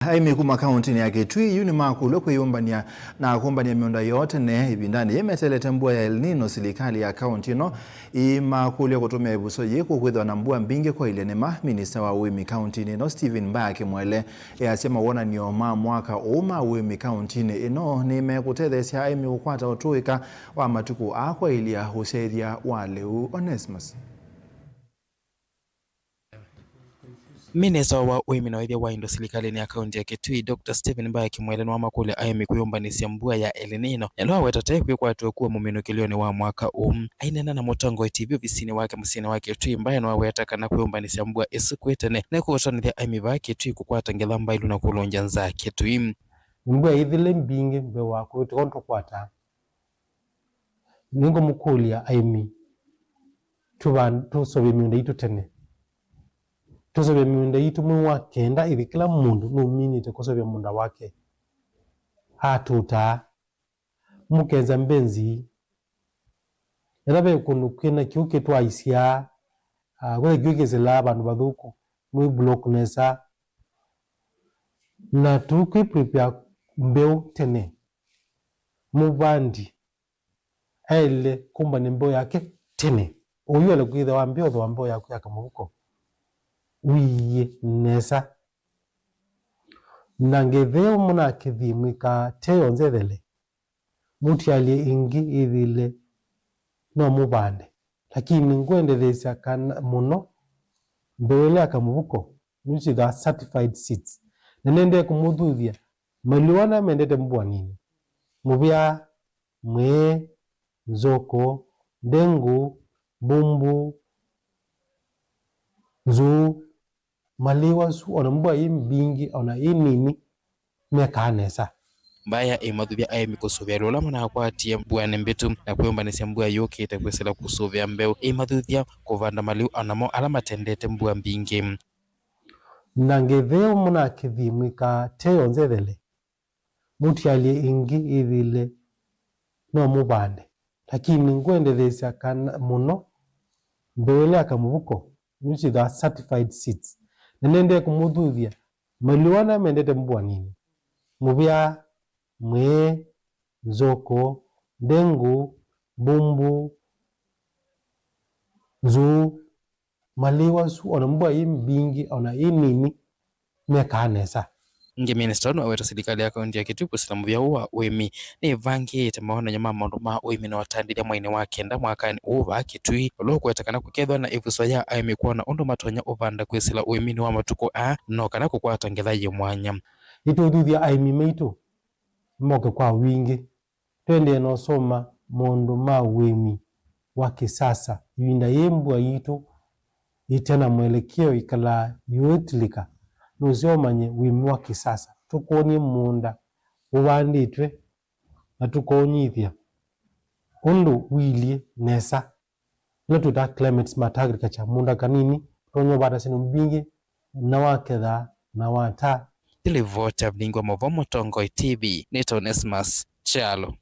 Haimi kuma kaunti ni yake tui yuni makulu kuyombania na kumbania miunda yote ne ibindani yemetelete mbua ya El Nino serikali ya kaunti no imakulu ya kutumia ibuso yeku kwithwa na mbua mbingi kwa ile nema minister wa Uimi kaunti no Stephen Mbake mwele asema wona nioma mwaka uma Uimi kaunti ino ni mekutethesia Haimi ukwata utuika wa matuku akwa ilia husethia waleu Onesmus. Minister wa Uimi na wa Indo serikali ya kaunti ya Kitui Dr. Stephen Mbake mwele wa makule Haimi kuyombanisia mbua ya El Nino yalo wetete kwa kuwa muminukilioni wa mwaka ainena na Mutongo TV visini wake musini wake Kitui mbaya no wetaka na kuyombanisia mbua isikwetene na kuotanithia Haimi ba Kitui kukwata ngethamba ilu na kulonja nza Kitui mbua ithile mbingi mbe wako tukonto kwata ningo mukulia Haimi tusobe miunda itu tene tusobe miunda itu mwa kenda ili kila mundu numinite kusobe munda wake hatuta mukeza mbenzi yarabe kunukena kiuke twaisia kwa gyugezela abantu bathuku mu block nesa na tukwi prepare mbeu tene mubandi ele kumba ni mbeu yake tene uyu ale kwitha wa mbeu yake yakamuko wiye nesa nangetheo muna kithimika teo nzethele mutialie ingi ithile no mubande lakini ngwendethesia kana muno mbewele akamubuko nusi the certified seeds na nende kumuthuthia maliwana mendete mbua nini mubia mwe nzoko ndengu bumbu nzu maliwa su ona mbua imbingi ona inini mekanesa mbaya imathuvia Haimi kusuvia lola mwana kwatie mbua nembetu na kuyombanisia mbua yukite kwesela kusuvia mbeu imathuvia kuvanda maliu anamo alama tendete mbua mbingi nangetheo muna kithimika teo nzethele mutialie ingi ithile no mubande lakini ngwendethesia kana muno mbewele akamubuko nusi the certified seeds na nende kumuthuthia maliwana mendete mbua nini mubia mwe nzoko ndengu bumbu nzu maliwa su ona mbua imbingi ona inini mekanesa nge minister no aweta serikali ya kaunti ya Kitui kusila muvia wa Uimi ni vangite maona nyama maundu ma Uimi na watandiria mwaini wa kenda mwakani uva Kitui lo kwetakana kukethwa na ivuso ya Haimi kuona undu matonya uvanda kwisila Uimi ni wa matuku no kana kukwata ngetha ye mwanya ituthuthia Haimi meitu moke kwa wingi twende no soma mundu ma Uimi wa kisasa ivinda yembua yitu itena mwelekeo ikala yuetilika nuziomanye Uimi wa kisasa tukonie munda uvanditwe na tukonyithia undu wilie nesa ila tuta climate smart agriculture munda kanini tonyo bata sinu mbingi na waketha na wata Tilivota Bingwa Mutongo TV Onesmus Chalo.